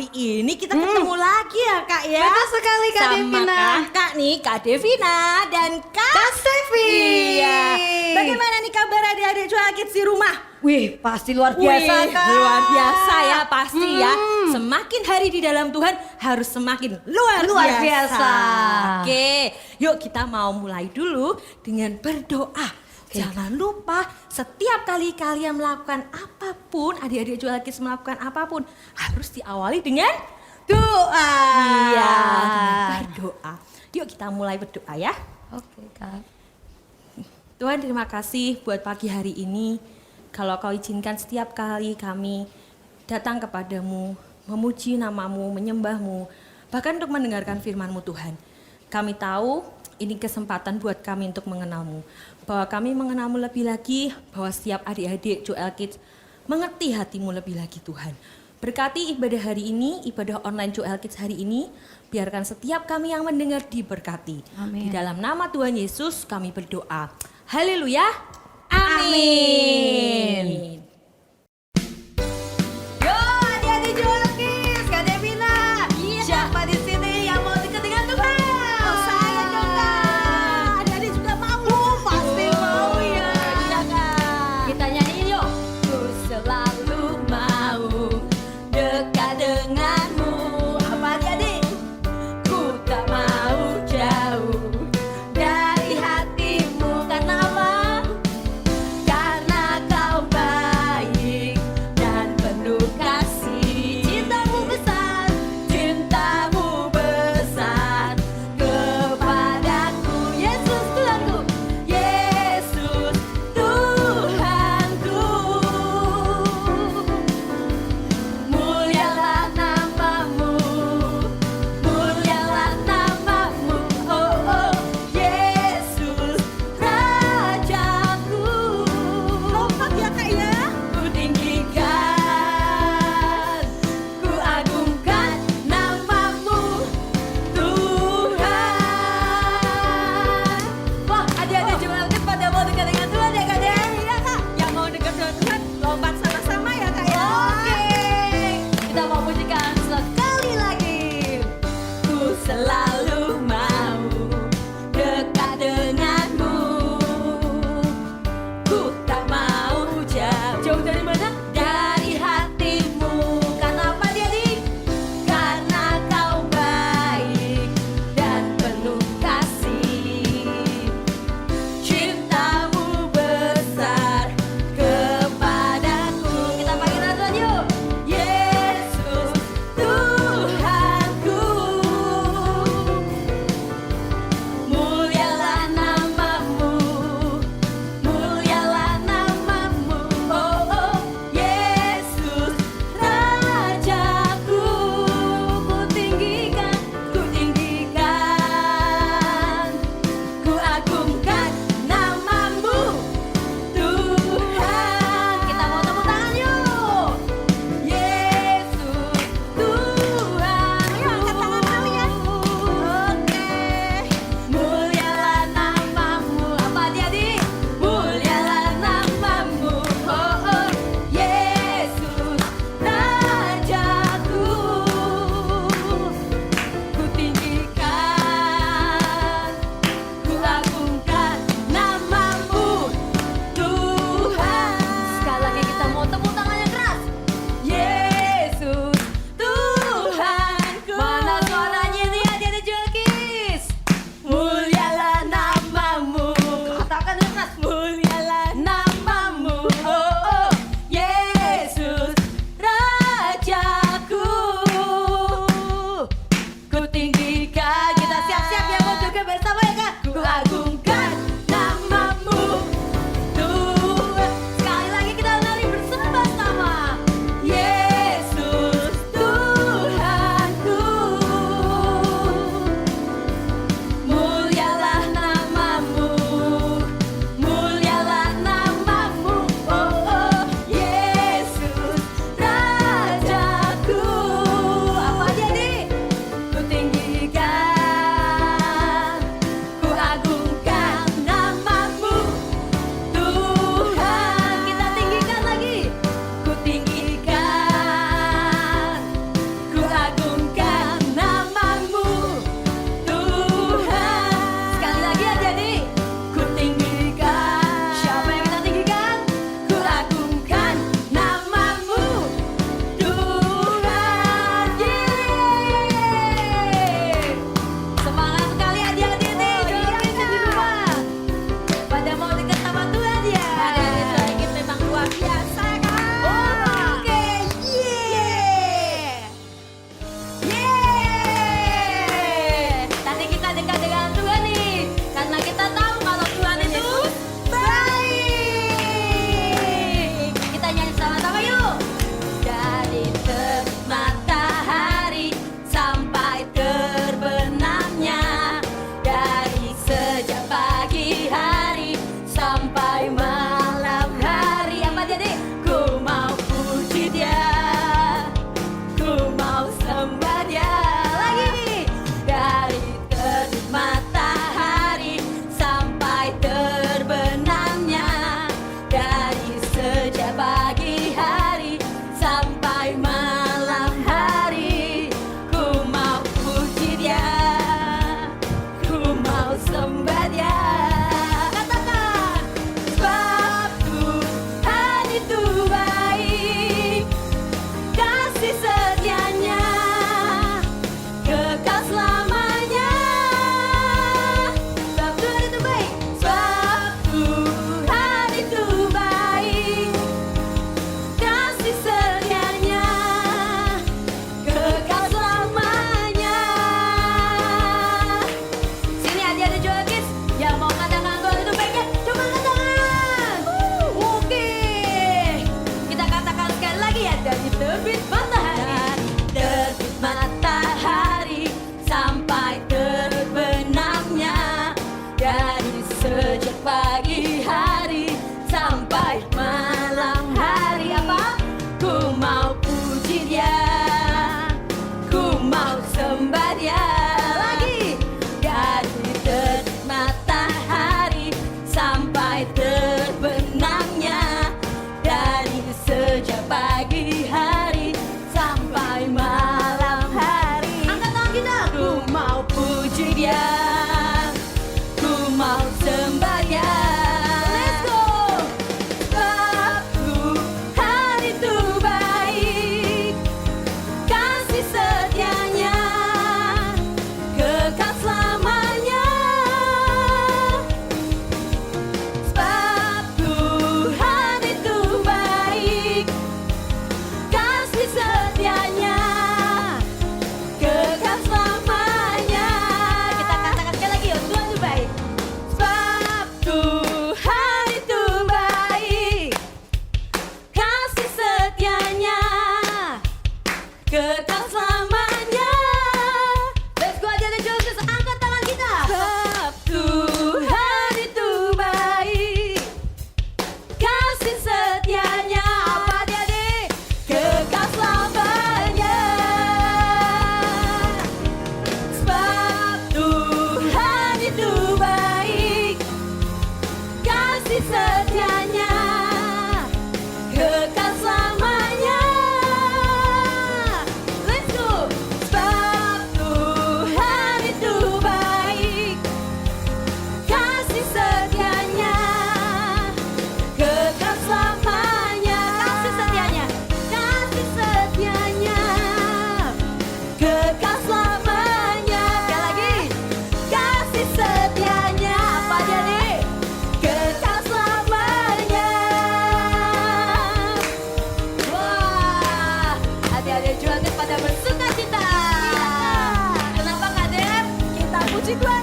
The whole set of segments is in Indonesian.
hari ini kita ketemu lagi ya Kak ya. Betul sekali Kak Sama Devina. Kakak nih, Kak Devina dan Kak Sevi. Iya. Bagaimana nih kabar adik-adik Cuel Kids di rumah? Wih, pasti luar biasa Wih, Kak. luar biasa ya pasti ya. Semakin hari di dalam Tuhan harus semakin luar biasa. Oke, yuk kita mau mulai dulu dengan berdoa. Jangan lupa setiap kali kalian melakukan apapun, adik-adik Cuel Kids melakukan apapun harus diawali dengan Doa. iya, dengan berdoa. Yuk kita mulai berdoa ya. Oke Kak. Tuhan terima kasih buat pagi hari ini. Kalau kau izinkan setiap kali kami datang kepadamu, memuji namamu, menyembahmu, bahkan untuk mendengarkan firman-Mu Tuhan. Kami tahu ini kesempatan buat kami untuk mengenalmu. Bahwa kami mengenalmu lebih lagi, bahwa setiap adik-adik Cuel Kids mengerti hatimu lebih lagi Tuhan. Berkati ibadah hari ini, ibadah online Cuel Kids hari ini, biarkan setiap kami yang mendengar diberkati. Amin. Di dalam nama Tuhan Yesus kami berdoa. Haleluya. Amin. Yo, adik-adik Cuel Kids, Kak Devina. Iya. Siapa di sini yang mau dekat dengan Tuhan? Oh, saya dong, Kak. Adik-adik juga mau. Pasti mau ya. Iya, Kak. Kita nyanyiin yuk. Ku selalu mau dekat denganmu. Apa adik-adik? Ku tak mau jauh dari hatimu. Karena apa? Karena kau baik.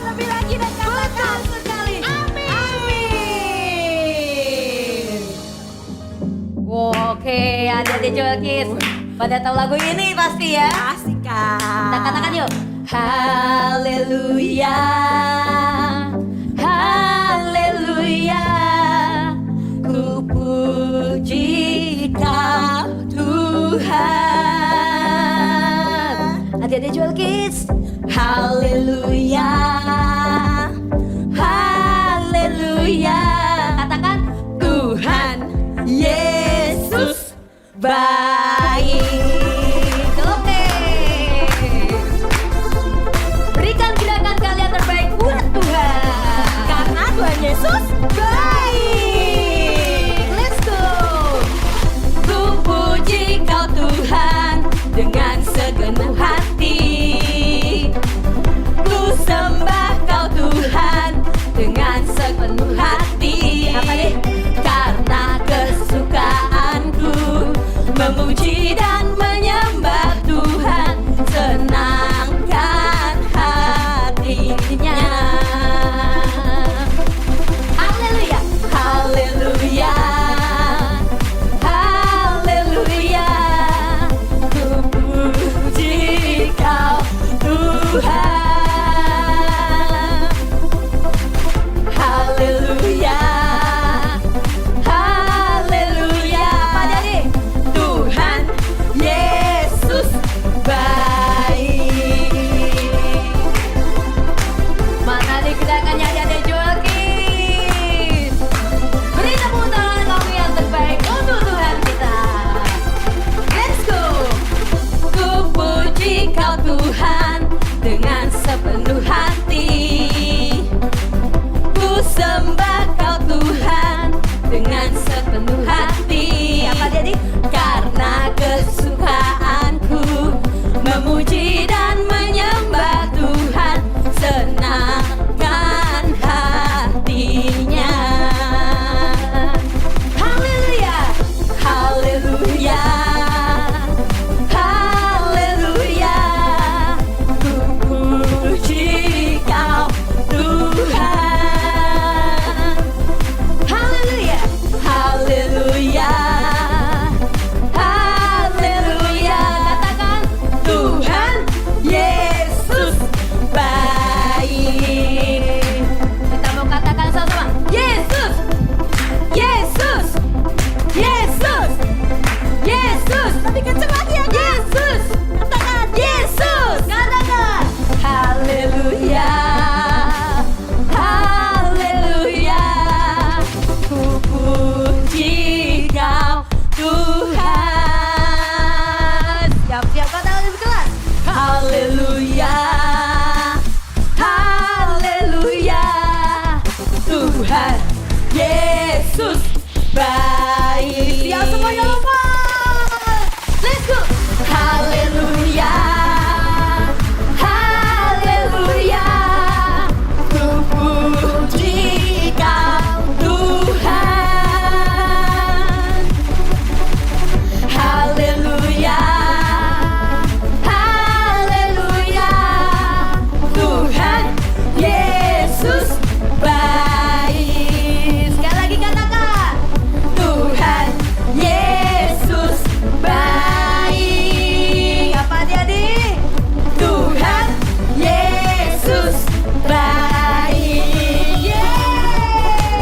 lebih lagi dan katakan sekali. Amin. Amin. Oke, adik-adik Jolkis. Pada tahu lagu ini pasti ya? Pasti kan. Kita katakan yuk. Haleluya. Haleluya. Ku puji Kau Tuhan. Adik-adik Jolkis. Haleluya. Haleluya. Katakan Tuhan Yesus baik. Oke. Berikan gerakan kalian terbaik buat Tuhan. Karena Tuhan Yesus baik. Let's go. Ku puji Kau Tuhan dengan segenap hati. Ku sembah Kau Tuhan dengan sepenuh hati. Apa nih? Karena kesukaanku memuji dan menyembah Tuhan, senangkan hatinya. Haleluya, haleluya, haleluya. Ku puji Kau Tuhan. Haleluya, haleluya. Apa jadi? Tuhan Yesus baik. Mana nih gerakannya adik-adik Jolkis? Beri tepuk tangan kami yang terbaik untuk Tuhan kita. Let's go. Ku puji Kau Tuhan dengan sepenuh hati. Ku sembah Kau Tuhan dengan sepenuh hati. Apa jadi? Karena kesukaanku memuji dan menyembah Tuhan, senangkan hatinya. Haleluya, haleluya, haleluya. Ku puji Kau Tuhan. Haleluya, haleluya, haleluya. Katakan Tuhan Yesus baik. Kita mau katakan sama-sama. Yesus, Yesus, Yesus, Yesus. Lebih kencang lagi ya, Yesus. Katakan Yesus. Katakan haleluya, haleluya. Ku puji Kau Tuhan. Siap-siap katakan lebih keras. Haleluya, haleluya. Tuhan Yesus baik. Siap semuanya lompat. Let's go. Haleluya, haleluya. Ku puji Kau Tuhan. Haleluya, haleluya. Tuhan Yesus baik. Sekali lagi katakan Tuhan Yesus baik. Apa adik-adik? Tuhan Yesus baik. Yeay.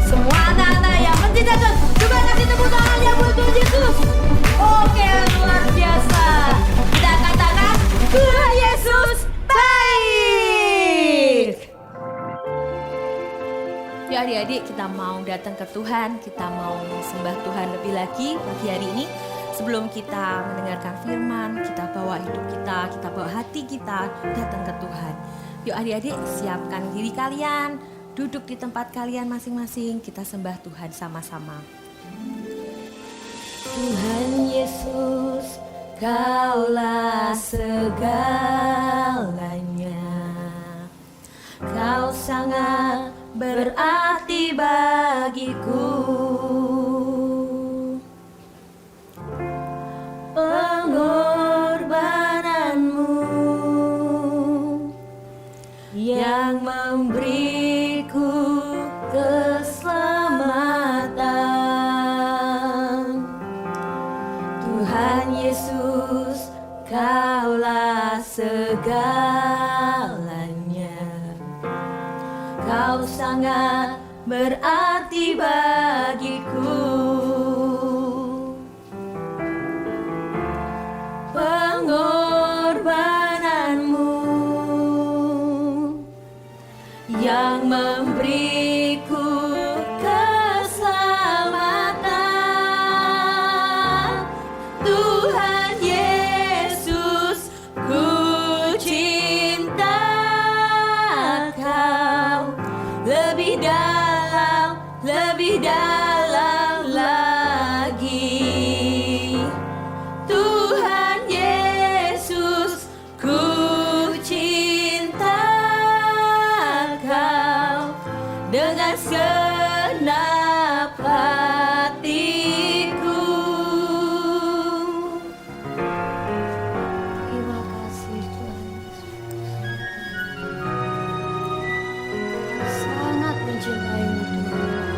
Semua anak-anak yang mencintai Tuhan, coba kasih tepuk tangannya buat Tuhan Yesus. Oke, luar biasa. Kita katakan Tuhan Yesus baik. Ya adik-adik, kita mau datang ke Tuhan, kita mau sembah Tuhan lebih lagi pagi hari ini. Sebelum kita mendengarkan firman, kita bawa hidup kita bawa hati kita datang ke Tuhan. Yuk adik-adik, siapkan diri kalian, duduk di tempat kalian masing-masing, kita sembah Tuhan sama-sama. Tuhan Yesus, Kaulah segalanya. Kau sangat berarti bagiku. Pengorbananmu yang memberiku keselamatan. Tuhan Yesus, Kaulah segalanya. Kau sangat berarti bagiku. Pengorbananmu yang memberiku keselamatan. Tuhan Yesus, ku cinta Kau lebih dalam lagi. Tuhan Yesus, ku cinta Kau dengan segenap hatiku. Terima kasih Tuhan Yesus. Sangat mencintaimu Tuhan.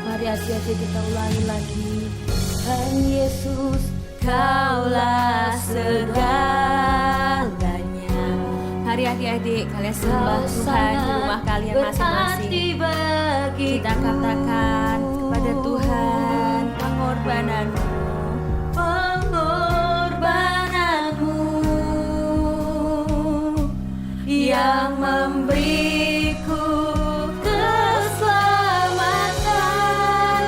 Mari adik-adik kita ulangi lagi. Tuhan Yesus, Kaulah segalanya. Mari adik-adik kalian sembah Tuhan di rumah kalian masing-masing. Kita katakan kepada Tuhan pengorbananmu, yang memberiku keselamatan.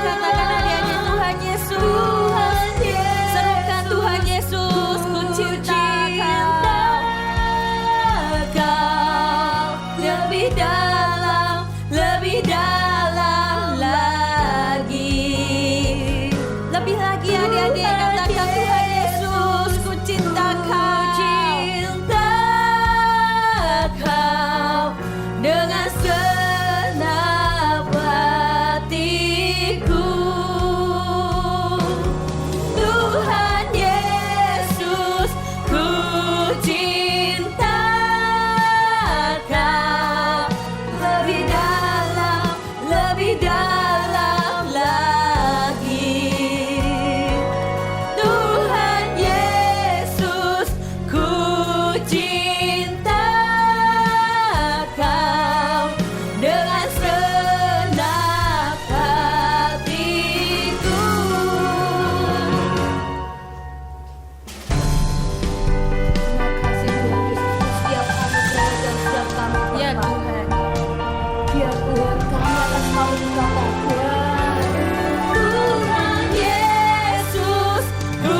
Katakan adik-adik, Tuhan Yesus, serukan Tuhan Yesus, ku cinta Kau lebih dalam lagi. Lebih lagi adik-adik, katakan Tuhan Yesus, ku cinta Kau dengan segenap hatiku. Tuhan Yesus, ku cinta Kau lebih dalam lagi. Tuhan Yesus, ku cinta Kau dengan segenap hatiku. terima kasih Tuhan Yesus. Setiap kami berada, setiap kami Ya berdoa. Tuhan. Biar Tuhan kami akan selalu berkata Tuhan. Tuhan Yesus, ku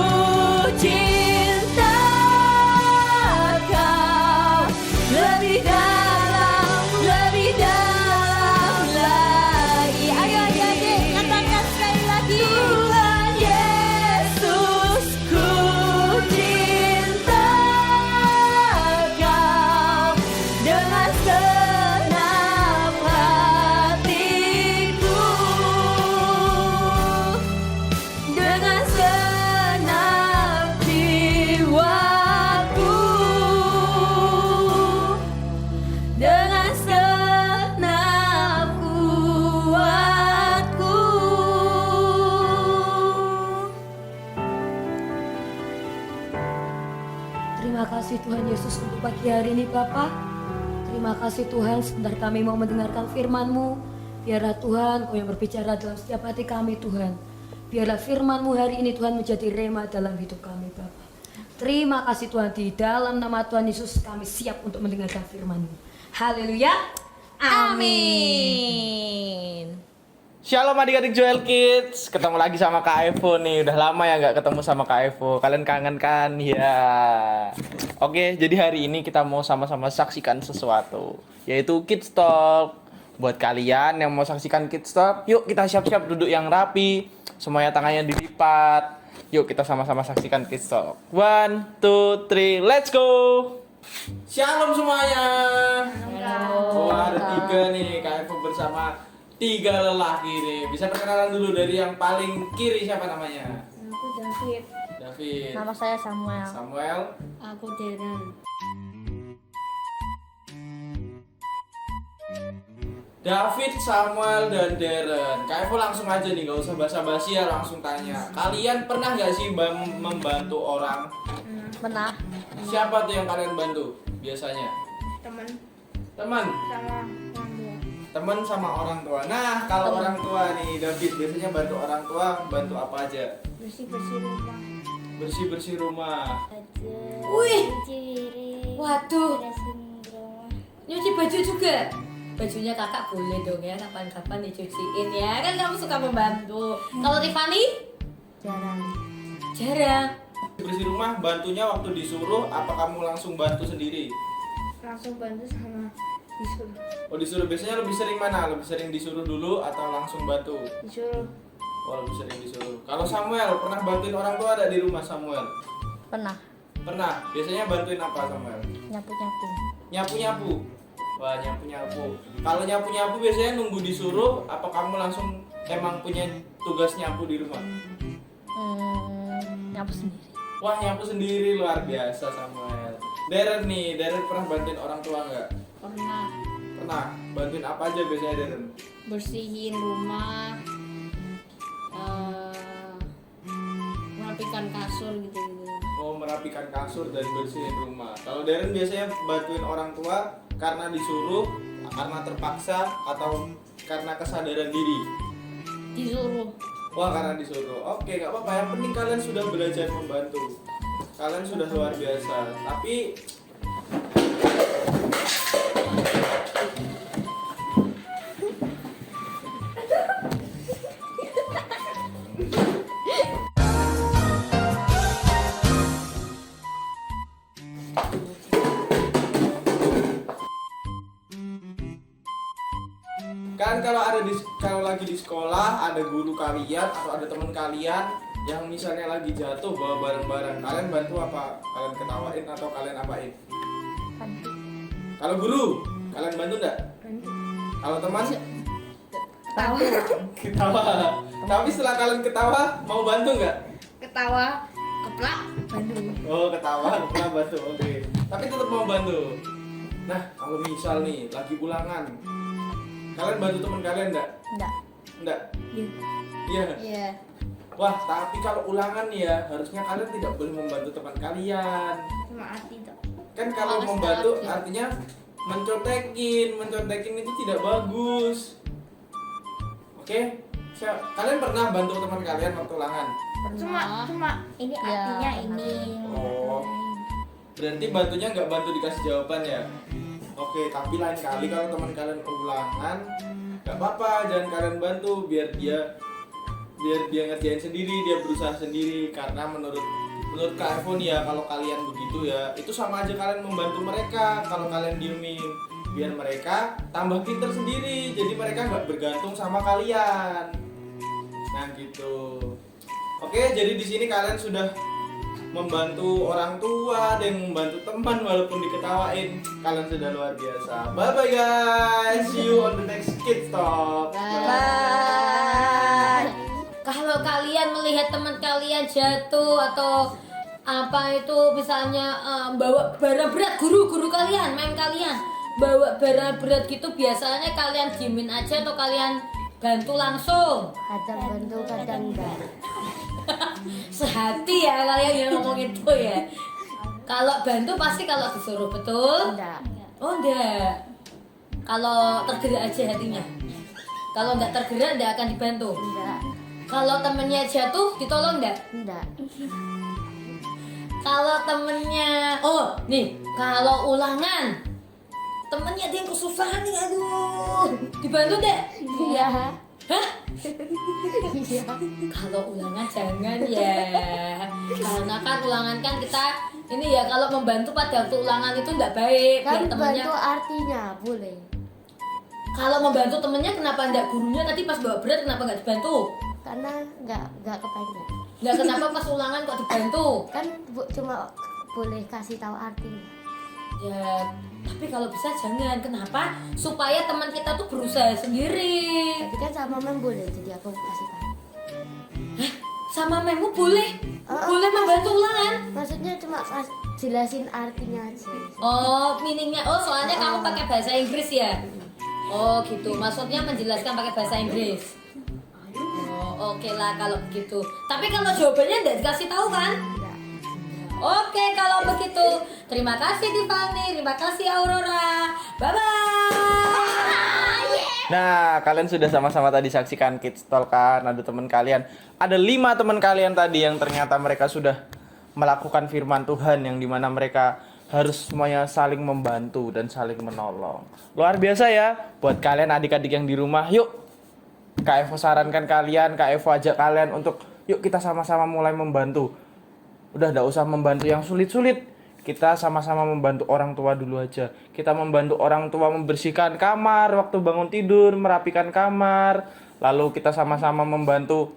cinta Kau lebih dalam lagi. Ayo adik-adik, katakan sekali lagi. Tuhan Yesus, ku cinta Kau dengan segenap hatiku. Dengan segenap jiwaku. Dengan segenap kuatku. Terima kasih Tuhan Yesus untuk pagi hari ini Bapa. Terima kasih Tuhan, sebentar kami mau mendengarkan firman-Mu. Biarlah Tuhan Kau yang berbicara dalam setiap hati kami Tuhan. Biarlah firman-Mu hari ini Tuhan menjadi rema dalam hidup kami Bapa. Terima kasih Tuhan, di dalam nama Tuhan Yesus kami siap untuk mendengarkan firman-Mu. Haleluya. Amin. Shalom adik-adik Joel Kids, ketemu lagi sama Kak Evo nih. Udah lama ya nggak ketemu sama Kak Evo. Kalian kangen kan? Ya. Oke, jadi hari ini kita mau sama-sama saksikan sesuatu, yaitu Kids Talk. Buat kalian yang mau saksikan Kids Talk, yuk kita siap-siap duduk yang rapi, semuanya tangannya dilipat. Yuk kita sama-sama saksikan Kids Talk. 1, 2, 3, let's go. Shalom semuanya. Oh, ada 3 nih, Kak Evo bersama 3 lelaki nih. Bisa perkenalan dulu dari yang paling kiri, siapa namanya? Aku David. David. Nama saya Samuel. Samuel. Aku Darren. David, Samuel, dan Darren. Kak Evo langsung aja nih, gak usah basa-basi ya, langsung tanya. Kalian pernah gak sih membantu orang? Pernah. Siapa tuh yang kalian bantu biasanya? Teman Teman? sama orang tua. Teman sama orang tua. Nah, kalau orang tua nih, David biasanya bantu orang tua, bantu apa aja? Bersih-bersih rumah. Bersih-bersih rumah. Wih. Ciri. Waduh. Beresin rumah. Nyuci baju juga. Bajunya kakak boleh dong ya, kapan-kapan dicuciin ya. Kan kamu suka membantu. Kalau Tiffany? Jarang. Jarang. Bersih rumah, bantunya waktu disuruh, apa kamu langsung bantu sendiri? Langsung bantu sama disuruh. Oh disuruh, biasanya lebih sering mana? Lebih sering disuruh dulu atau langsung bantu? Disuruh. Oh lebih sering disuruh. Kalau Samuel, pernah bantuin orang tua ada di rumah Samuel? Pernah. Pernah. Biasanya bantuin apa Samuel? Nyapu-nyapu. Nyapu-nyapu. Wah nyapu-nyapu. Kalau nyapu-nyapu biasanya nunggu disuruh, apa kamu langsung emang punya tugas nyapu di rumah? Nyapu sendiri. Wah nyapu sendiri, luar biasa Samuel. Darren nih, Darren pernah bantuin orang tua nggak? Pernah Pernah. Bantuin apa aja biasanya Darren? bersihin rumah, merapikan kasur gitu. Oh merapikan kasur dan bersihin rumah. Kalau Darren biasanya bantuin orang tua karena disuruh, karena terpaksa, atau karena kesadaran diri? Disuruh. Wah karena disuruh. Oke nggak apa-apa. Yang penting kalian sudah belajar membantu. Kalian sudah luar biasa. Tapi kan kalau lagi di sekolah ada guru kalian atau ada teman kalian yang misalnya lagi jatuh bawa barang-barang, kalian bantu apa? Kalian ketawain atau kalian apain? Bantu. Kalau guru, kalian bantu enggak? Bantu. Kalau teman? Ketawa. Ketawa. Tapi setelah kalian ketawa, mau bantu nggak? Ketawa. Keplak. Bantu. Oh ketawa, pernah bantu, oke. Tapi tetap mau bantu. Nah, kalau misal nih lagi ulangan, kalian bantu teman kalian enggak? Enggak. Enggak? Iya. Iya. Iya. Wah, tapi kalau ulangan nih ya, harusnya kalian tidak boleh membantu teman kalian. Cuma arti tuh. Kan kalau Males membantu banget, ya. artinya mencontekin itu tidak bagus. Oke? Kalian pernah bantu teman kalian waktu ulangan? Cuma ini artinya ini. Oh. Berarti bantunya nggak bantu dikasih jawaban ya? Oke, tapi lain kali kalau teman kalian ulangan, nggak apa-apa, jangan kalian bantu biar dia ngerjain sendiri, dia berusaha sendiri. Karena menurut Kak Evo nih ya, kalau kalian begitu ya, itu sama aja kalian membantu mereka. Kalau kalian diemin, biar mereka tambah pinter sendiri, jadi mereka nggak bergantung sama kalian. Nah gitu. Oke, jadi di sini kalian sudah membantu orang tua dan membantu teman walaupun diketawain. Kalian sudah luar biasa. Bye bye guys. See you on the next Kids Talk. Bye. Kalau kalian melihat teman kalian jatuh atau apa itu misalnya bawa barang berat, guru kalian, kalian bawa barang berat gitu, biasanya kalian diemin aja atau kalian bantu langsung? Kadang bantu, kadang enggak. Sehati ya kalian yang ngomong itu ya. Kalau bantu pasti kalau disuruh, betul? Enggak. Oh enggak. Kalau tergerak aja hatinya. Kalau enggak tergerak enggak akan dibantu. Enggak. Kalau temennya jatuh ditolong enggak? Enggak. Kalau temennya, oh nih, kalau ulangan temennya ada yang kesusahan nih, aduh, dibantu deh. Iya. Hah? Iya. Kalau ulangan jangan ya, karena kan ulangan kan kita ini ya, kalau membantu pada waktu ulangan itu enggak baik. Kan Biar temennya, bantu artinya boleh. kalau membantu temennya kenapa enggak gurunya tadi pas bawa berat kenapa enggak dibantu? Karena enggak kepengen. Enggak, kenapa pas ulangan kok dibantu? Kan cuma boleh kasih tahu artinya. Ya, tapi kalau bisa jangan. Kenapa? Supaya teman kita tuh berusaha sendiri. Tapi kan sama mem boleh, jadi aku kasih tahu. Sama memu boleh? Oh, Boleh membantu ulangan? Maksudnya cuma jelasin artinya aja. Oh, meaningnya. Oh, soalnya kamu pakai bahasa Inggris ya? Oh gitu, maksudnya menjelaskan pakai bahasa Inggris. Oh oke lah kalau begitu. Tapi kalau jawabannya nggak dikasih tahu kan? Oke kalau begitu. Terima kasih Tiffany, terima kasih Aurora. Bye bye. Nah, kalian sudah sama-sama tadi saksikan Kids Talk kan? Ada teman kalian, ada 5 teman kalian tadi yang ternyata mereka sudah melakukan firman Tuhan yang dimana mereka harus semuanya saling membantu dan saling menolong. Luar biasa ya buat kalian adik-adik yang di rumah. Yuk, Kak Evo sarankan kalian, Kak Evo ajak kalian untuk yuk kita sama-sama mulai membantu. Udah gak usah membantu yang sulit-sulit. Kita sama-sama membantu orang tua dulu aja. Kita membantu orang tua membersihkan kamar waktu bangun tidur, merapikan kamar. Lalu kita sama-sama membantu.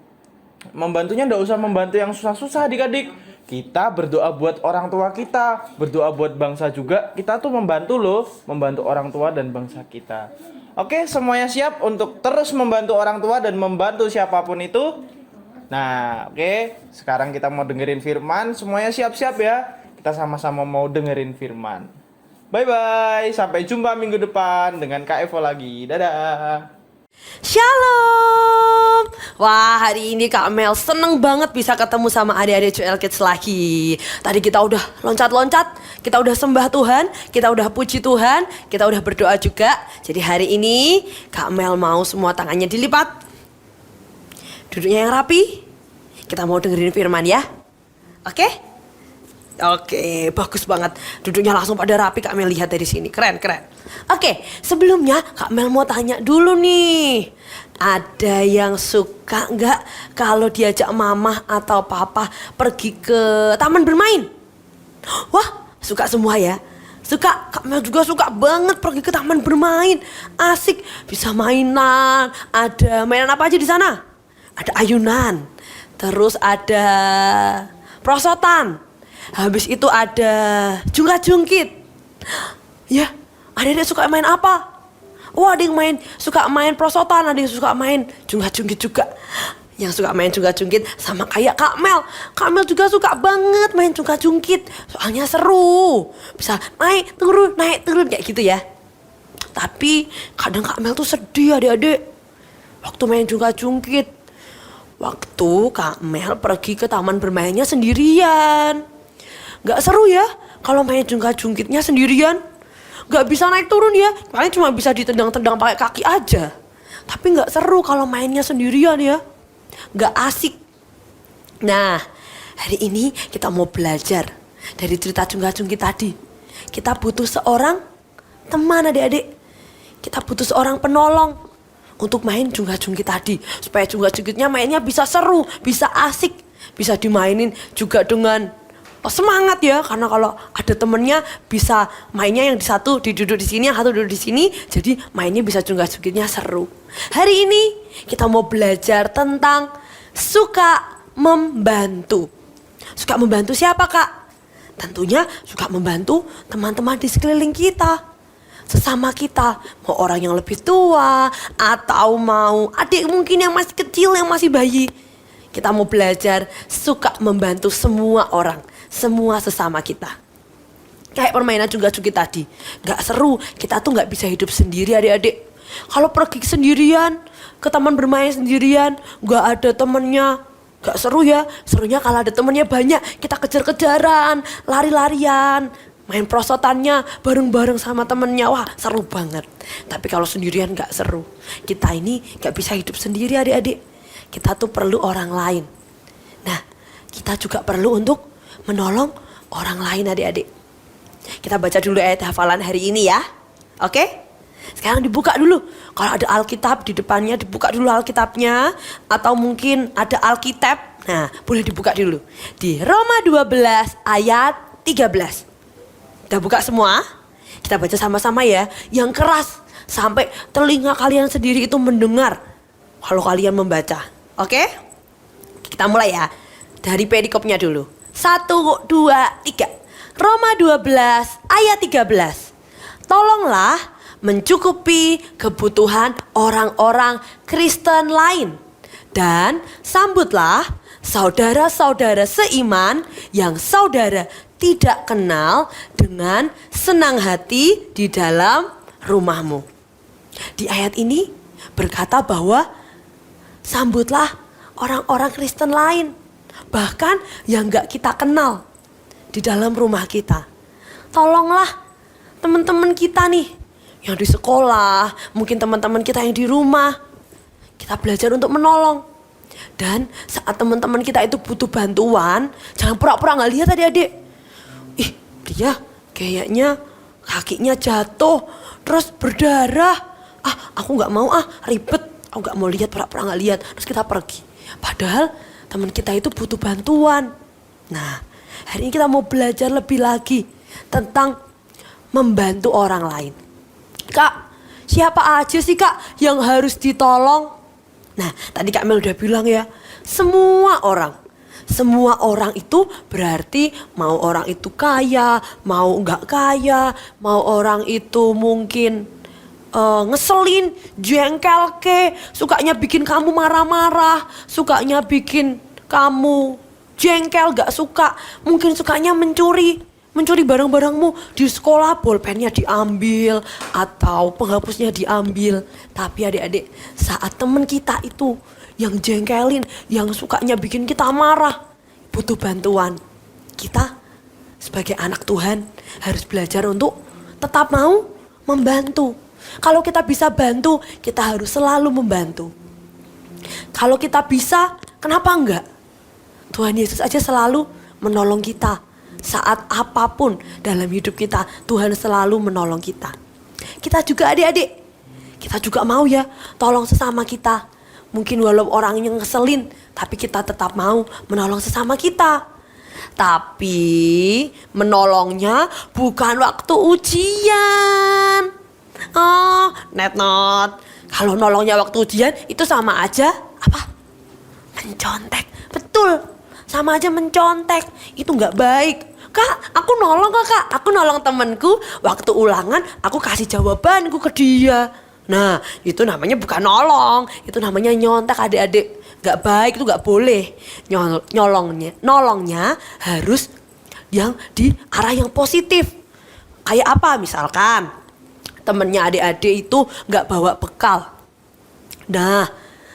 Membantunya gak usah membantu yang susah-susah adik-adik. Kita berdoa buat orang tua kita, berdoa buat bangsa juga. Kita tuh membantu loh, membantu orang tua dan bangsa kita. Oke, semuanya siap untuk terus membantu orang tua dan membantu siapapun itu? Nah, oke. Sekarang kita mau dengerin firman. Semuanya siap-siap ya. Kita sama-sama mau dengerin firman. Bye-bye. Sampai jumpa minggu depan dengan Kak Evo lagi. Dadah. Shalom. Wah, hari ini Kak Mel seneng banget bisa ketemu sama adik-adik Joel Kids lagi. Tadi kita udah loncat-loncat, kita udah sembah Tuhan, kita udah puji Tuhan, kita udah berdoa juga. Jadi hari ini Kak Mel mau semua tangannya dilipat, duduknya yang rapi. Kita mau dengerin firman ya. Oke? Oke, bagus banget. Duduknya langsung pada rapi, Kak Mel lihat dari sini. Keren, keren. Oke, sebelumnya Kak Mel mau tanya dulu nih. Ada yang suka nggak kalau diajak mama atau papa pergi ke taman bermain? Wah, suka semua ya. Suka, Kak Mel juga suka banget pergi ke taman bermain. Asik, bisa mainan. Ada mainan apa aja di sana? Ada ayunan. Terus ada prosotan. Habis itu ada jungkat-jungkit. Ya, adik-adik suka main apa? Wah, ada yang suka main prosotan, ada yang suka main jungkat-jungkit juga. Yang suka main jungkat-jungkit sama kayak Kak Mel. Kak Mel juga suka banget main jungkat-jungkit. Soalnya seru. Bisa naik turun kayak gitu ya. Tapi kadang Kak Mel tuh sedih adik-adik waktu main jungkat-jungkit. Waktu Kak Mel pergi ke taman bermainnya sendirian. Gak seru ya kalau main jungkat-jungkitnya sendirian. Gak bisa naik turun ya, paling cuma bisa ditendang-tendang pakai kaki aja. Tapi gak seru kalau mainnya sendirian ya. Gak asik. Nah, hari ini kita mau belajar dari cerita jungkat-jungkit tadi. Kita butuh seorang teman adik-adik. Kita butuh seorang penolong untuk main jungkat-jungkit tadi. Supaya jungkat-jungkitnya mainnya bisa seru, bisa asik. Bisa dimainin juga dengan semangat ya, karena kalau ada temennya bisa mainnya yang satu duduk di sini, yang satu duduk di sini, jadi mainnya bisa jungkat-jungkitnya seru. Hari ini kita mau belajar tentang suka membantu. Suka membantu siapa Kak? Tentunya suka membantu teman-teman di sekeliling kita, sesama kita. Mau orang yang lebih tua atau mau adik mungkin yang masih kecil, yang masih bayi. Kita mau belajar suka membantu semua orang, semua sesama kita. Kayak permainan jungkat-jungkit tadi. Gak seru, kita tuh gak bisa hidup sendiri adik-adik. Kalau pergi sendirian, ke taman bermain sendirian, gak ada temennya, gak seru ya. Serunya kalau ada temennya banyak, kita kejar-kejaran, lari-larian, main prosotannya bareng-bareng sama temennya. Wah, seru banget. Tapi kalau sendirian gak seru. Kita ini gak bisa hidup sendiri adik-adik. Kita tuh perlu orang lain. Nah, kita juga perlu untuk menolong orang lain adik-adik. Kita baca dulu ayat hafalan hari ini ya. Oke? Sekarang dibuka dulu. Kalau ada Alkitab di depannya, dibuka dulu Alkitabnya. Atau mungkin ada Alkitab. Nah, boleh dibuka dulu. Di Roma 12 ayat 13. Udah buka semua? Kita baca sama-sama ya. Yang keras sampai telinga kalian sendiri itu mendengar kalau kalian membaca. Oke? Kita mulai ya. Dari perikopnya dulu. 1, 2, 3. Roma 12 ayat 13. Tolonglah mencukupi kebutuhan orang-orang Kristen lain. Dan sambutlah saudara-saudara seiman yang saudara tidak kenal dengan senang hati di dalam rumahmu. Di ayat ini berkata bahwa sambutlah orang-orang Kristen lain, bahkan yang gak kita kenal di dalam rumah kita. Tolonglah teman-teman kita nih yang di sekolah, mungkin teman-teman kita yang di rumah. Kita belajar untuk menolong. Dan saat teman-teman kita itu butuh bantuan, jangan pura-pura gak lihat adik-adik. Ih, dia kayaknya kakinya jatuh, terus berdarah. Aku gak mau ribet. Aku gak mau lihat, pura-pura gak lihat. Terus kita pergi. Padahal teman kita itu butuh bantuan. Nah, hari ini kita mau belajar lebih lagi tentang membantu orang lain. Kak, siapa aja sih Kak yang harus ditolong? Nah, tadi Kak Mel udah bilang ya, semua orang. Semua orang itu berarti mau orang itu kaya, mau gak kaya, mau orang itu mungkin ngeselin, jengkel ke, sukanya bikin kamu marah-marah, sukanya bikin kamu jengkel, gak suka, mungkin sukanya mencuri barang-barangmu di sekolah, bolpennya diambil atau penghapusnya diambil. Tapi adik-adik, saat teman kita itu yang jengkelin, yang sukanya bikin kita marah, butuh bantuan, kita sebagai anak Tuhan harus belajar untuk tetap mau membantu. Kalau kita bisa bantu, kita harus selalu membantu. Kalau kita bisa, kenapa enggak? Tuhan Yesus aja selalu menolong kita. Saat apapun dalam hidup kita, Tuhan selalu menolong kita. Kita juga adik-adik, kita juga mau ya tolong sesama kita. Mungkin walau orangnya ngeselin, tapi kita tetap mau menolong sesama kita. Tapi menolongnya bukan waktu ujian. Oh, not. Kalau nolongnya waktu ujian itu sama aja apa? Mencontek. Betul. Sama aja mencontek. Itu nggak baik. Kak, aku nolong kak. Aku nolong temanku waktu ulangan, aku kasih jawabanku ke dia. Nah, itu namanya bukan nolong, itu namanya nyontek adik-adik. Nggak baik, itu nggak boleh. Nolongnya harus yang di arah yang positif. Kayak apa misalkan? Temennya adik-adik itu gak bawa bekal. Nah,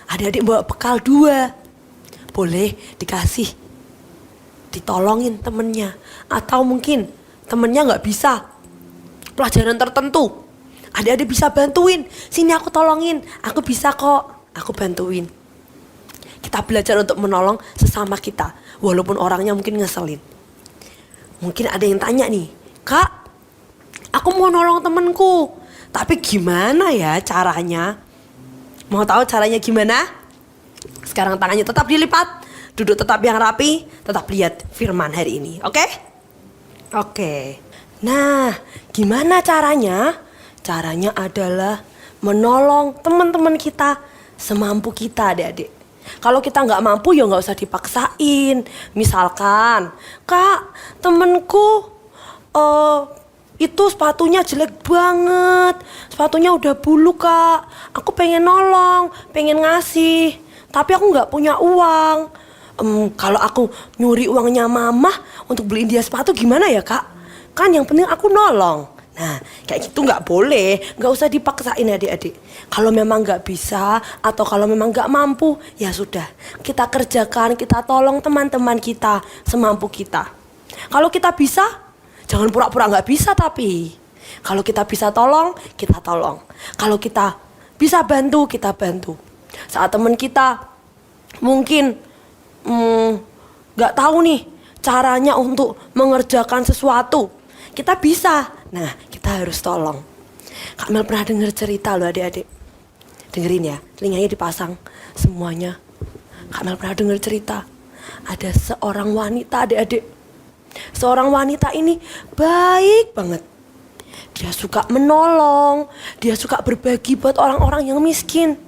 adik-adik bawa bekal 2. Boleh dikasih, ditolongin temennya. Atau mungkin temennya gak bisa pelajaran tertentu, adik-adik bisa bantuin. Sini aku tolongin, aku bisa kok, aku bantuin. Kita belajar untuk menolong sesama kita, walaupun orangnya mungkin ngeselin. Mungkin ada yang tanya nih, Kak, aku mau nolong temenku, tapi gimana ya caranya? Mau tahu caranya gimana? Sekarang tangannya tetap dilipat, duduk tetap yang rapi, tetap lihat firman hari ini, oke? Oke. Nah, gimana caranya? Caranya adalah menolong teman-teman kita semampu kita, adik-adik. Kalau kita nggak mampu ya nggak usah dipaksain. Misalkan, Kak, temenku itu sepatunya jelek banget, sepatunya udah bulu Kak, aku pengen nolong, pengen ngasih, tapi aku nggak punya uang. Kalau aku nyuri uangnya mama untuk beliin dia sepatu gimana ya Kak? Kan yang penting aku nolong. Nah, kayak gitu nggak boleh, nggak usah dipaksain adik-adik. Kalau memang nggak bisa atau kalau memang nggak mampu, ya sudah, kita kerjakan, kita tolong teman-teman kita semampu kita. Kalau kita bisa, jangan pura-pura nggak bisa, tapi kalau kita bisa tolong, kita tolong. Kalau kita bisa bantu, kita bantu. Saat teman kita mungkin nggak tahu nih caranya untuk mengerjakan sesuatu, kita bisa. Nah, kita harus tolong. Kak Mel pernah dengar cerita loh adik-adik. Dengerin ya, telinganya dipasang semuanya. Kak Mel pernah dengar cerita. Ada seorang wanita adik-adik. Seorang wanita ini baik banget. Dia suka menolong, dia suka berbagi buat orang-orang yang miskin.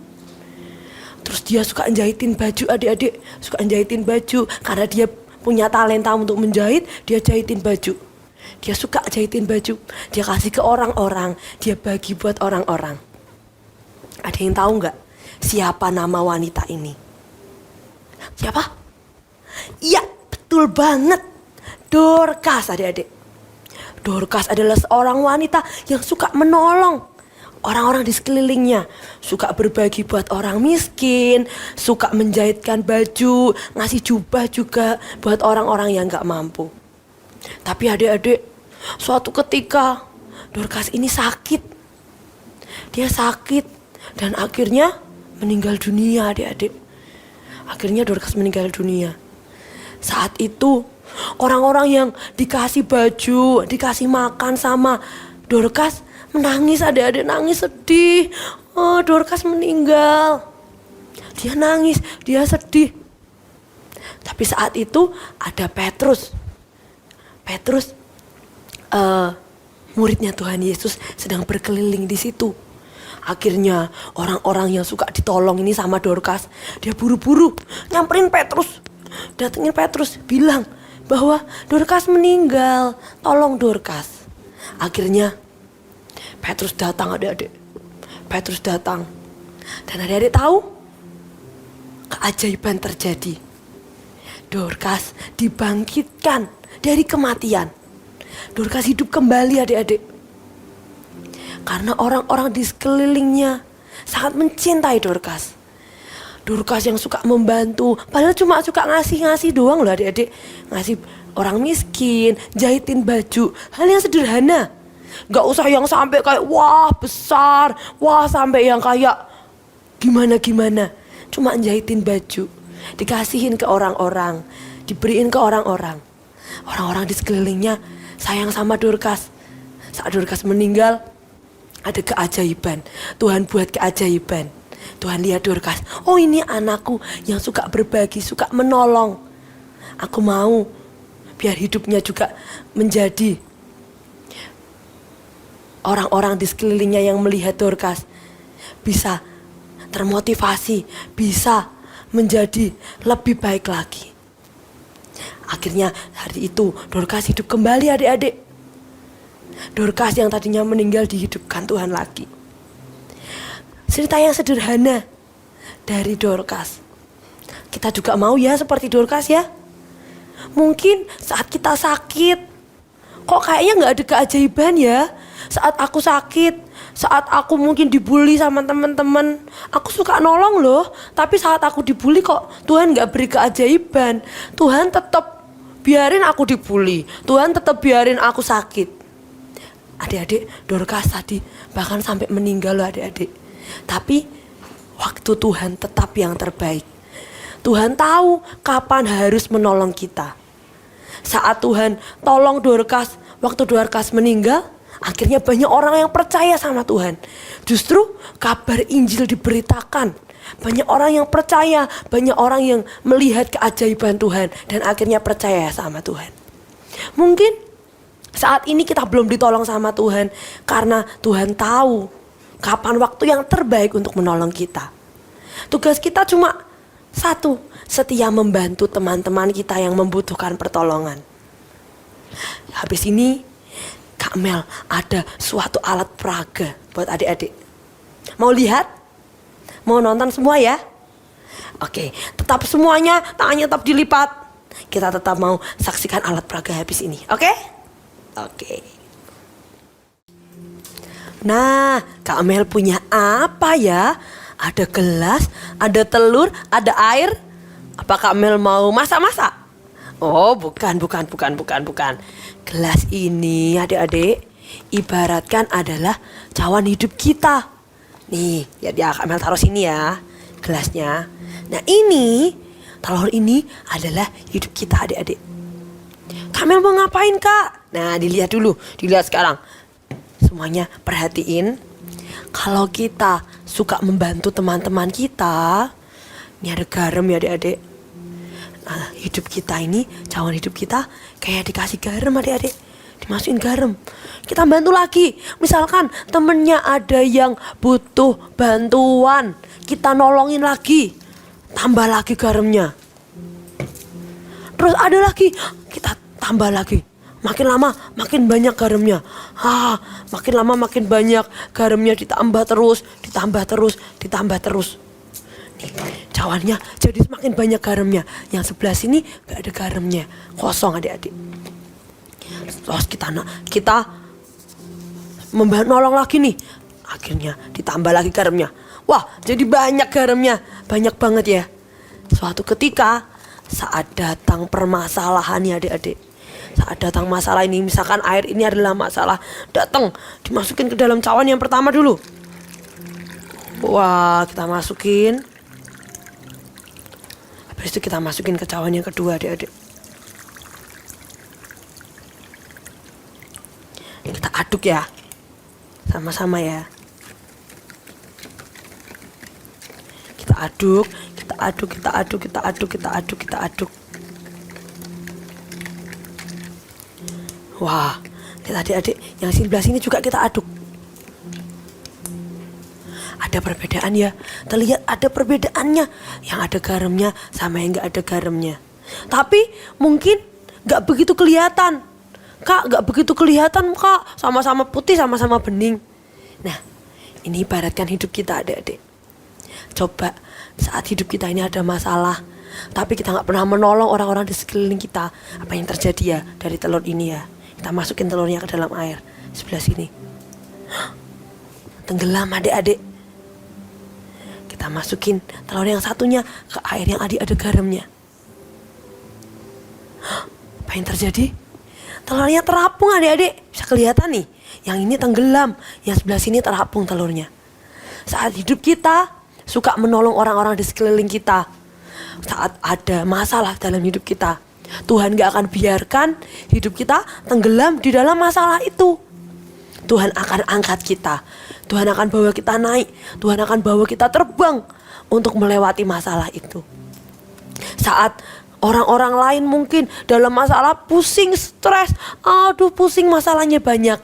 Terus dia suka jahitin baju adik-adik, suka jahitin baju. Karena dia punya talenta untuk menjahit, dia jahitin baju. Dia suka jahitin baju, dia kasih ke orang-orang, dia bagi buat orang-orang. Ada yang tahu nggak siapa nama wanita ini? Siapa? Iya, betul banget. Dorcas adik-adik. Dorcas adalah seorang wanita yang suka menolong orang-orang di sekelilingnya, suka berbagi buat orang miskin, suka menjahitkan baju, ngasih jubah juga buat orang-orang yang gak mampu. Tapi adik-adik, suatu ketika Dorcas ini sakit. Dia sakit dan akhirnya meninggal dunia, adik-adik. Akhirnya Dorcas meninggal dunia. Saat itu orang-orang yang dikasih baju, dikasih makan sama Dorcas menangis, adik-adik, nangis sedih. Oh, Dorcas meninggal. Dia nangis, dia sedih. Tapi saat itu ada Petrus. Muridnya Tuhan Yesus sedang berkeliling di situ. Akhirnya orang-orang yang suka ditolong ini sama Dorcas, dia buru-buru nyamperin Petrus. Datengin Petrus, bilang bahwa Dorcas meninggal, tolong Dorcas. Akhirnya Petrus datang, adik-adik. Petrus datang. Dan adik-adik tahu? Keajaiban terjadi. Dorcas dibangkitkan dari kematian. Dorcas hidup kembali, adik-adik. Karena orang-orang di sekelilingnya sangat mencintai Dorcas. Dorcas yang suka membantu, padahal cuma suka ngasih-ngasih doang loh, adik-adik. Ngasih orang miskin, jahitin baju, hal yang sederhana. Gak usah yang sampai kayak wah besar, wah sampai yang kayak gimana-gimana. Cuma jahitin baju, dikasihin ke orang-orang, diberiin ke orang-orang. Orang-orang di sekelilingnya sayang sama Dorcas. Saat Dorcas meninggal, ada keajaiban. Tuhan buat keajaiban. Tuhan lihat Dorcas, oh ini anakku yang suka berbagi, suka menolong. Aku mau biar hidupnya juga menjadi orang-orang di sekelilingnya yang melihat Dorcas bisa termotivasi, bisa menjadi lebih baik lagi. Akhirnya hari itu Dorcas hidup kembali, adik-adik. Dorcas yang tadinya meninggal dihidupkan Tuhan lagi. Cerita yang sederhana dari Dorcas. Kita juga mau ya seperti Dorcas ya. Mungkin saat kita sakit, kok kayaknya gak ada keajaiban ya. Saat aku sakit, saat aku mungkin dibully sama teman-teman, aku suka nolong loh. Tapi saat aku dibully kok Tuhan gak beri keajaiban. Tuhan tetap biarin aku dibully, Tuhan tetap biarin aku sakit. Adik-adik, Dorcas tadi bahkan sampai meninggal loh, adik-adik. Tapi waktu Tuhan tetap yang terbaik. Tuhan tahu kapan harus menolong kita. Saat Tuhan tolong Dorcas, waktu Dorcas meninggal, akhirnya banyak orang yang percaya sama Tuhan. Justru kabar Injil diberitakan. Banyak orang yang percaya, banyak orang yang melihat keajaiban Tuhan dan akhirnya percaya sama Tuhan. Mungkin saat ini kita belum ditolong sama Tuhan karena Tuhan tahu kapan waktu yang terbaik untuk menolong kita. Tugas kita cuma satu, setia membantu teman-teman kita yang membutuhkan pertolongan. Habis ini Kak Mel ada suatu alat peraga buat adik-adik. Mau lihat? Mau nonton semua ya? Oke, tetap semuanya tangannya tetap dilipat. Kita tetap mau saksikan alat peraga habis ini, oke? Oke. Nah, Kak Mel punya apa ya? Ada gelas, ada telur, ada air. Apa Kak Mel mau masak-masak? Oh, bukan. Gelas ini adik-adik ibaratkan adalah cawan hidup kita. Nih, ya Kak Mel taruh sini ya gelasnya. Nah ini, telur ini adalah hidup kita adik-adik. Kak Mel mau ngapain Kak? Nah dilihat dulu, dilihat sekarang. Semuanya perhatiin. Kalau kita suka membantu teman-teman kita, ini ada garam ya adik-adik. Nah hidup kita ini, cawan hidup kita kayak dikasih garam adik-adik. Dimasukin garam, kita bantu lagi. Misalkan temennya ada yang butuh bantuan, kita nolongin lagi, tambah lagi garamnya. Terus ada lagi, kita tambah lagi. Makin lama makin banyak garamnya. Makin lama makin banyak garamnya, ditambah terus. Nih, cawannya jadi semakin banyak garamnya. Yang sebelah sini gak ada garamnya, kosong adik-adik. Terus kita nolong lagi nih. Akhirnya ditambah lagi garamnya. Wah, jadi banyak garamnya. Banyak banget ya. Suatu ketika saat datang permasalahan ya adik-adik. Saat datang masalah ini, misalkan air ini adalah masalah, datang dimasukin ke dalam cawan yang pertama dulu. Wah, kita masukin. Habis itu kita masukin ke cawan yang kedua adik-adik. Kita aduk ya. Sama-sama ya. Kita aduk, kita aduk, kita aduk, kita aduk, kita aduk, kita aduk. Wah, lihat adik-adik, yang sebelah sini juga kita aduk. Ada perbedaan ya, terlihat ada perbedaannya. Yang ada garamnya sama yang gak ada garamnya. Tapi mungkin gak begitu kelihatan. Kak, gak begitu kelihatan kak, sama-sama putih, sama-sama bening. Nah, ini ibaratkan hidup kita adik-adik. Coba saat hidup kita ini ada masalah, tapi kita gak pernah menolong orang-orang di sekeliling kita. Apa yang terjadi ya dari telur ini ya? Kita masukin telurnya ke dalam air sebelah sini. Tenggelam adik-adik. Kita masukin telur yang satunya ke air yang ada garamnya. Apa yang terjadi? Telurnya terapung adik-adik. Bisa kelihatan nih. Yang ini tenggelam, yang sebelah sini terapung telurnya. Saat hidup kita suka menolong orang-orang di sekeliling kita. Saat ada masalah dalam hidup kita, Tuhan gak akan biarkan hidup kita tenggelam di dalam masalah itu. Tuhan akan angkat kita. Tuhan akan bawa kita naik. Tuhan akan bawa kita terbang untuk melewati masalah itu. Saat orang-orang lain mungkin dalam masalah pusing, stres, aduh pusing masalahnya banyak.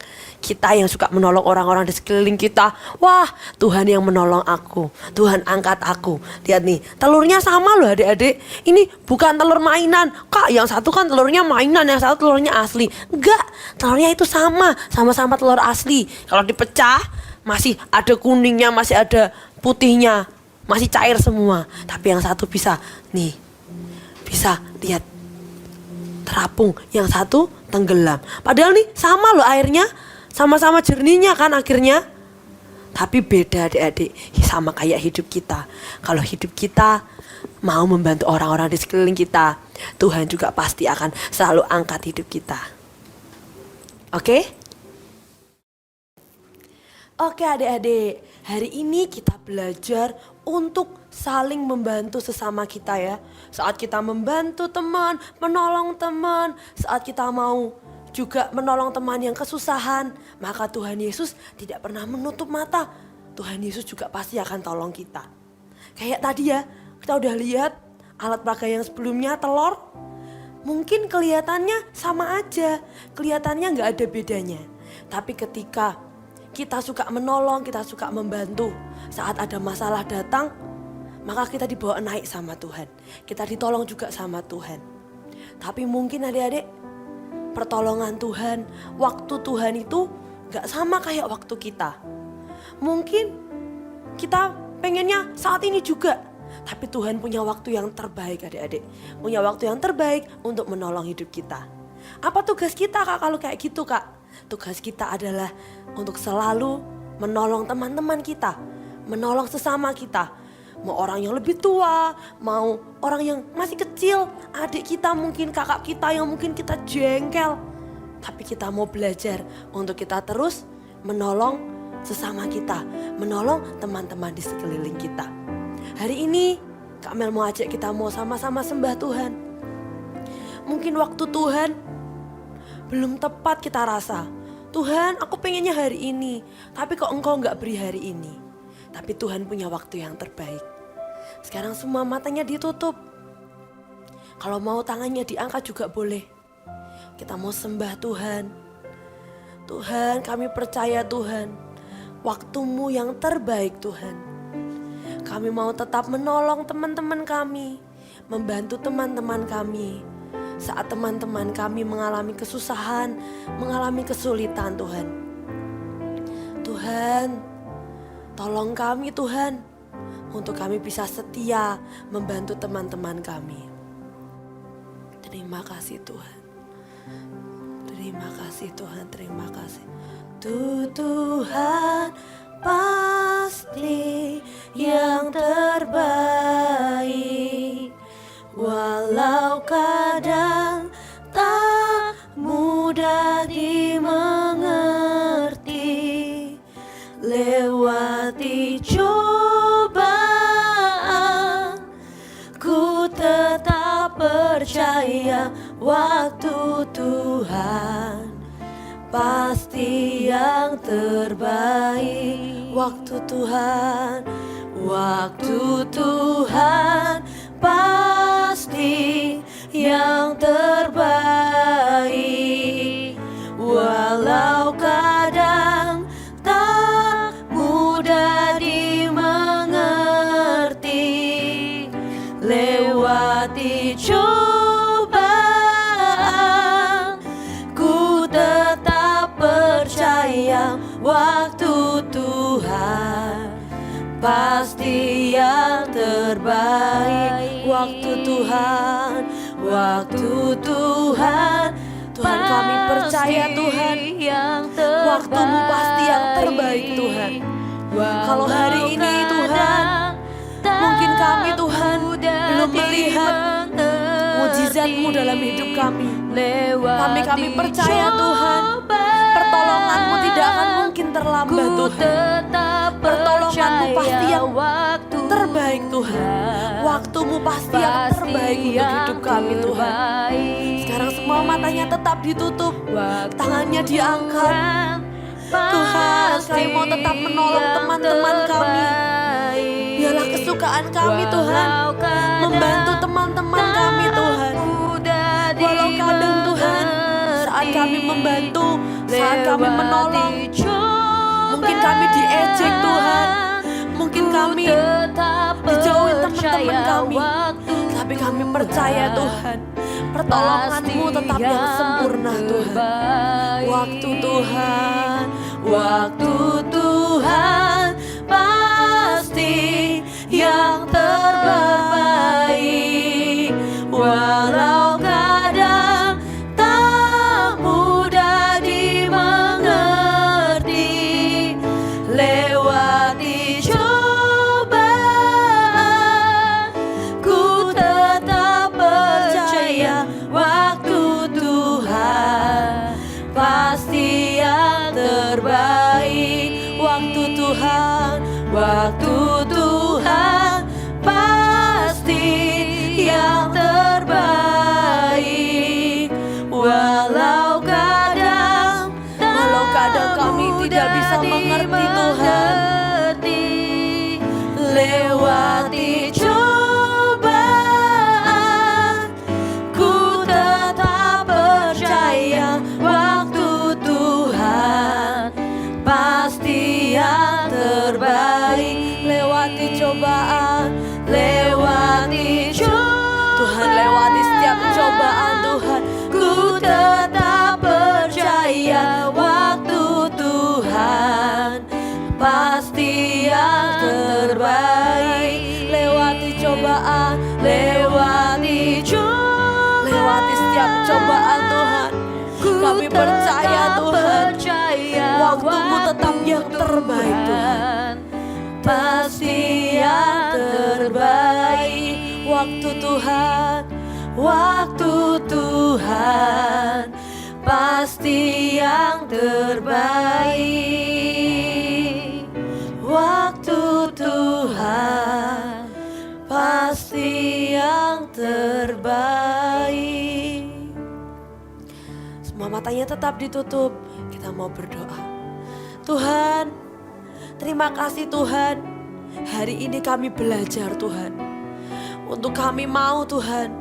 Kita yang suka menolong orang-orang di sekeliling kita, wah Tuhan yang menolong aku, Tuhan angkat aku. Lihat nih, telurnya sama loh adik-adik. Ini bukan telur mainan. Kak, yang satu kan telurnya mainan, yang satu telurnya asli. Enggak, telurnya itu sama, sama-sama telur asli. Kalau dipecah, masih ada kuningnya, masih ada putihnya, masih cair semua. Tapi yang satu bisa, nih, bisa lihat terapung, yang satu tenggelam. Padahal nih sama loh airnya, sama-sama jernihnya kan akhirnya. Tapi beda adik-adik, sama kayak hidup kita. Kalau hidup kita mau membantu orang-orang di sekeliling kita, Tuhan juga pasti akan selalu angkat hidup kita. Oke? Oke adik-adik, hari ini kita belajar untuk saling membantu sesama kita ya. Saat kita membantu teman, menolong teman, saat kita mau juga menolong teman yang kesusahan, maka Tuhan Yesus tidak pernah menutup mata. Tuhan Yesus juga pasti akan tolong kita. Kayak tadi ya, kita udah lihat alat peraga yang sebelumnya telur. Mungkin kelihatannya sama aja, kelihatannya gak ada bedanya. Tapi ketika kita suka menolong, kita suka membantu, saat ada masalah datang, maka kita dibawa naik sama Tuhan. Kita ditolong juga sama Tuhan. Tapi mungkin adik-adik, pertolongan Tuhan, waktu Tuhan itu gak sama kayak waktu kita. Mungkin kita pengennya saat ini juga, tapi Tuhan punya waktu yang terbaik adik-adik. Punya waktu yang terbaik untuk menolong hidup kita. Apa tugas kita kak kalau kayak gitu kak? Tugas kita adalah untuk selalu menolong teman-teman kita, menolong sesama kita. Mau orang yang lebih tua, mau orang yang masih kecil, adik kita mungkin, kakak kita yang mungkin kita jengkel. Tapi kita mau belajar untuk kita terus menolong sesama kita, menolong teman-teman di sekeliling kita. Hari ini Kak Mel mau ajak kita mau sama-sama sembah Tuhan. Mungkin waktu Tuhan belum tepat kita rasa. Tuhan, aku pengennya hari ini, tapi kok Engkau gak beri hari ini. Tapi Tuhan punya waktu yang terbaik. Sekarang semua matanya ditutup. Kalau mau tangannya diangkat juga boleh. Kita mau sembah Tuhan. Tuhan, kami percaya Tuhan, waktu-Mu yang terbaik Tuhan. Kami mau tetap menolong teman-teman kami, membantu teman-teman kami. Saat teman-teman kami mengalami kesusahan, mengalami kesulitan Tuhan. Tuhan, tolong kami Tuhan, untuk kami bisa setia membantu teman-teman kami. Terima kasih Tuhan. Terima kasih Tuhan, terima kasih. Tuhan lewati cobaan, ku tetap percaya waktu Tuhan pasti yang terbaik. Waktu Tuhan pasti yang terbaik. Walau kadang tak mudah dimengerti, lewati cobaan, ku tetap percaya waktu Tuhan pasti yang terbaik. Waktu Tuhan Tuhan kami percaya Tuhan, waktu-Mu pasti yang terbaik Tuhan. Kalau hari ini Tuhan, mungkin kami Tuhan belum melihat mujizat-Mu dalam hidup kami. Kami percaya Tuhan, pertolongan-Mu tidak akan mungkin terlambat Tuhan. Pertolongan-Mu pasti yang terbaik Tuhan. Waktu-Mu pasti yang terbaik untuk hidup kami Tuhan. Sekarang semua matanya tetap ditutup, tangannya diangkat. Tuhan, kami mau tetap menolong teman-teman kami. Biarlah kesukaan kami Tuhan, membantu teman-teman kami Tuhan. Walau kadang Tuhan, saat kami membantu, saat kami menolong, mungkin kami diejek Tuhan, mungkin kami dijauhin teman-teman kami. Tapi kami percaya Tuhan, pertolongan-Mu tetap yang sempurna Tuhan. Waktu Tuhan pasti yang terbaik. Walau kadang tak mudah dimengerti, lewati cobaan, ku tetap percaya waktu Tuhan pasti yang terbaik. Waktu Tuhan pasti yang terbaik. Walau kadang kami tidak bisa mengerti Tuhan, lewati cobaan, ku tetap percaya waktu Tuhan pasti yang terbaik. Lewati cobaan, Tuhan, lewati setiap cobaan Tuhan, ku tetap percaya waktu Tuhan pasti yang terbaik. Lewati cobaan, lewati setiap cobaan Tuhan, kami percaya Tuhan, waktu-Mu tetap yang terbaik Tuhan, pasti yang terbaik. Waktu Tuhan pasti yang terbaik. Waktu Tuhan pasti yang terbaik. Semua matanya tetap ditutup, kita mau berdoa. Tuhan, terima kasih Tuhan, hari ini kami belajar Tuhan, untuk kami mau Tuhan,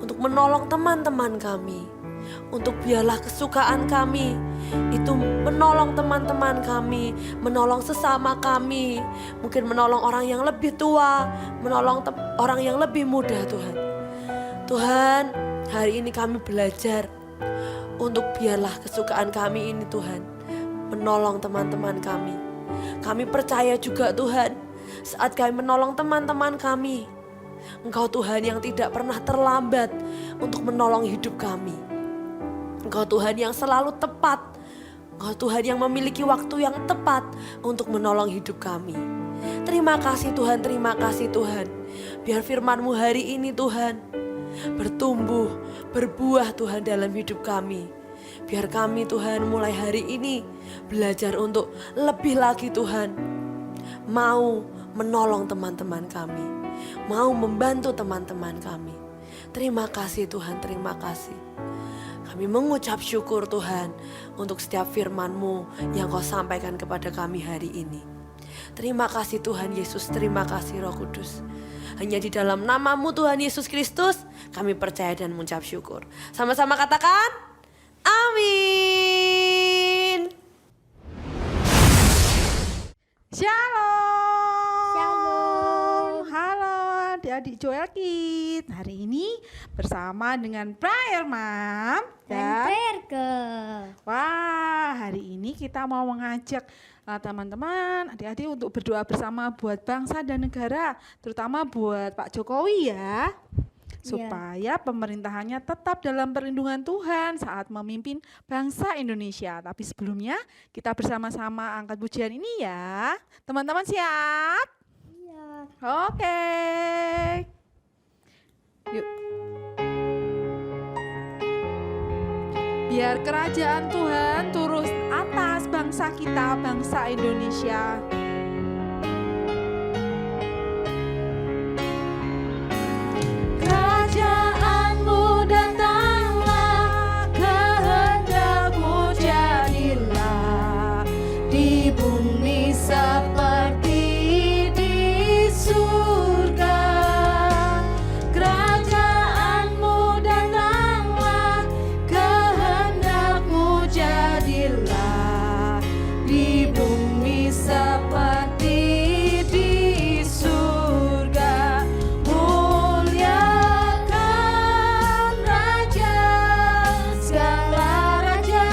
untuk menolong teman-teman kami, untuk biarlah kesukaan kami itu menolong teman-teman kami, menolong sesama kami, mungkin menolong orang yang lebih tua, menolong orang yang lebih muda Tuhan. Tuhan, hari ini kami belajar untuk biarlah kesukaan kami ini Tuhan, menolong teman-teman kami. Kami percaya juga Tuhan, saat kami menolong teman-teman kami, Engkau Tuhan yang tidak pernah terlambat untuk menolong hidup kami. Engkau Tuhan yang selalu tepat. Engkau Tuhan yang memiliki waktu yang tepat untuk menolong hidup kami. Terima kasih Tuhan, terima kasih Tuhan. Biar firman-Mu hari ini Tuhan bertumbuh, berbuah Tuhan dalam hidup kami. Biar kami Tuhan mulai hari ini belajar untuk lebih lagi Tuhan, mau menolong teman-teman kami, mau membantu teman-teman kami. Terima kasih Tuhan, terima kasih. Kami mengucap syukur Tuhan untuk setiap firman-Mu yang Kau sampaikan kepada kami hari ini. Terima kasih Tuhan Yesus, terima kasih Roh Kudus. Hanya di dalam nama-Mu Tuhan Yesus Kristus kami percaya dan mengucap syukur. Sama-sama katakan, amin. Shalom. Halo adik-adik Joel Kids. Hari ini bersama dengan Prayer Mom dan Prayer Girl. wah, hari ini kita mau mengajak teman-teman, adik-adik untuk berdoa bersama buat bangsa dan negara, terutama buat Pak Jokowi ya. Supaya pemerintahannya tetap dalam perlindungan Tuhan saat memimpin bangsa Indonesia. Tapi sebelumnya kita bersama-sama angkat pujian ini ya. Teman-teman siap? Iya. Oke. Yuk. Biar kerajaan Tuhan turun atas bangsa kita, bangsa Indonesia. Kerajaanmu datanglah, kehendakmu jadilah di bumi seperti di surga. Kerajaanmu datanglah, kehendakmu jadilah di bumi seperti di surga. Muliakan Raja segala raja,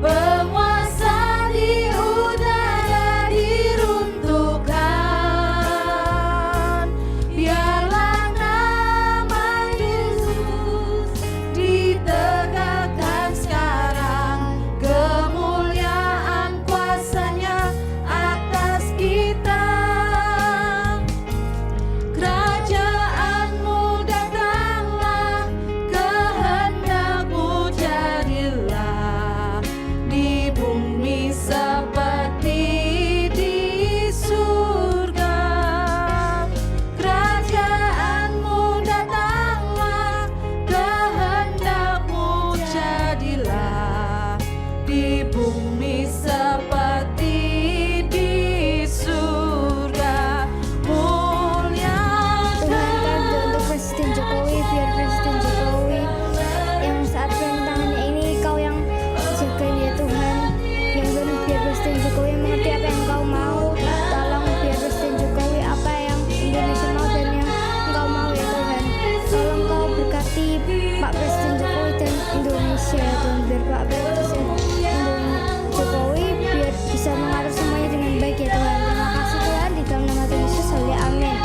penguasa di udara diruntuhkan. Biarlah nama Yesus ditegakkan sekarang, kemuliaan kuasanya atas kita. Kerajaanmu datanglah, kehendakmu jadilah di bumi seperti di surga. Kerajaanmu datanglah, kehendakmu jadilah di bumi seperti di surga. Tuhan kami untuk Presiden Jokowi, biar Presiden Jokowi yang saat pemerintahannya ini Kau yang jagain ya Tuhan. Yang benar biar Presiden Jokowi mengerti apa yang Kau mau. Tolong biar Presiden Jokowi apa yang Indonesia mau dan yang Engkau mau ya Tuhan. Tolong Kau berkati Pak Presiden Jokowi dan Indonesia ya Tuhan. Biar Pak Presiden Jokowi biar bisa mengatur semuanya dengan baik ya Tuhan. Terima kasih Tuhan, di dalam nama Tuhan Yesus, haleluya, amin.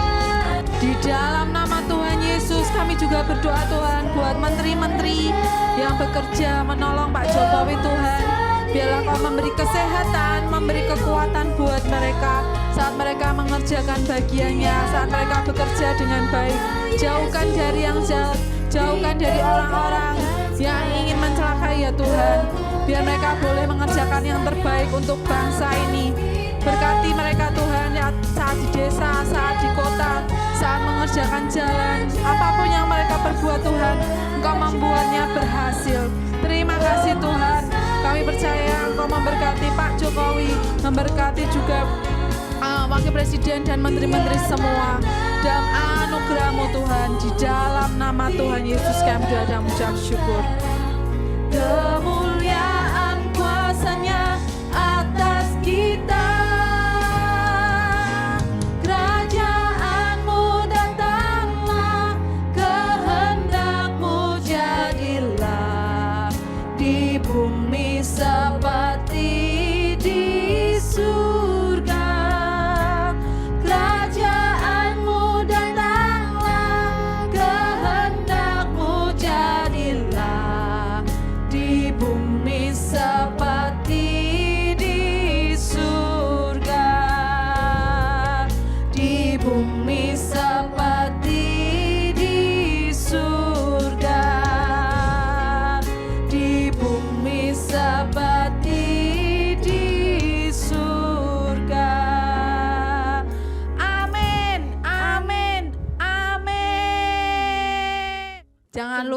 Di dalam nama Tuhan Yesus kami juga berdoa Tuhan buat menteri-menteri yang bekerja menolong Pak Jokowi Tuhan. Biarlah Kau memberi kesehatan, memberi kekuatan buat mereka saat mereka mengerjakan bagiannya, saat mereka bekerja dengan baik. Jauhkan dari yang jahat, jauhkan dari orang-orang yang ingin mencelakai ya Tuhan. Biar mereka boleh mengerjakan yang terbaik untuk bangsa ini. Berkati mereka Tuhan saat di desa, saat di kota, saat mengerjakan jalan. Apapun yang mereka perbuat Tuhan, Engkau membuatnya berhasil. Terima kasih Tuhan. Kami percaya Engkau memberkati Pak Jokowi, memberkati juga Wakil Presiden dan menteri-menteri semua. Dalam anugerah-Mu Tuhan, di dalam nama Tuhan Yesus kami berdoa dan mengucap syukur. Kemuliaan kuasanya atas kita. Kerajaanmu datanglah, kehendakmu jadilah di bumi seperti di surga. Kerajaanmu datanglah, kehendakmu jadilah di bumi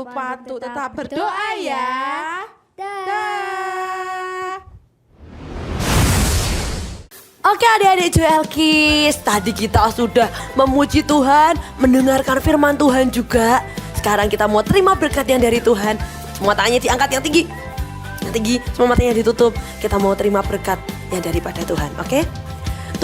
lupa untuk tetap berdoa ya. Dah. Oke adik-adik Joel Kids, tadi kita sudah memuji Tuhan, mendengarkan firman Tuhan juga. Sekarang kita mau terima berkat yang dari Tuhan. Semua tangannya diangkat yang tinggi. Yang tinggi, semua matanya ditutup. Kita mau terima berkat yang daripada Tuhan, oke?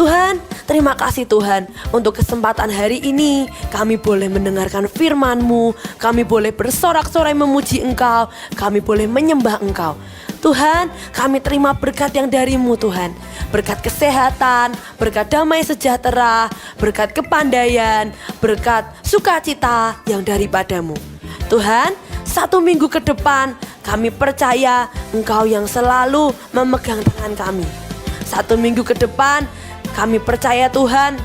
Tuhan, terima kasih Tuhan untuk kesempatan hari ini. Kami boleh mendengarkan firman-Mu, kami boleh bersorak-sorai memuji Engkau, kami boleh menyembah Engkau. Tuhan, kami terima berkat yang dari-Mu Tuhan. Berkat kesehatan, berkat damai sejahtera, berkat kepandaian, berkat sukacita yang daripada-Mu. Tuhan, 1 minggu ke depan kami percaya Engkau yang selalu memegang tangan kami. 1 minggu ke depan kami percaya Tuhan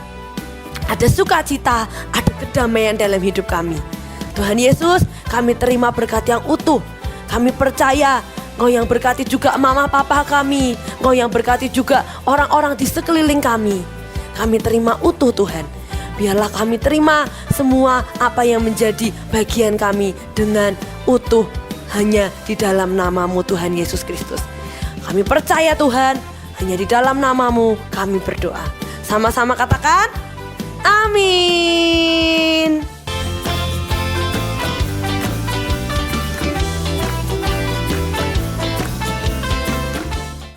ada sukacita, ada kedamaian dalam hidup kami. Tuhan Yesus, kami terima berkat yang utuh. Kami percaya Engkau yang berkati juga mama papa kami. Engkau yang berkati juga orang-orang di sekeliling kami. Kami terima utuh Tuhan. Biarlah kami terima semua apa yang menjadi bagian kami dengan utuh hanya di dalam nama-Mu Tuhan Yesus Kristus. Kami percaya Tuhan, hanya di dalam nama-Mu kami berdoa. Sama-sama katakan, amin.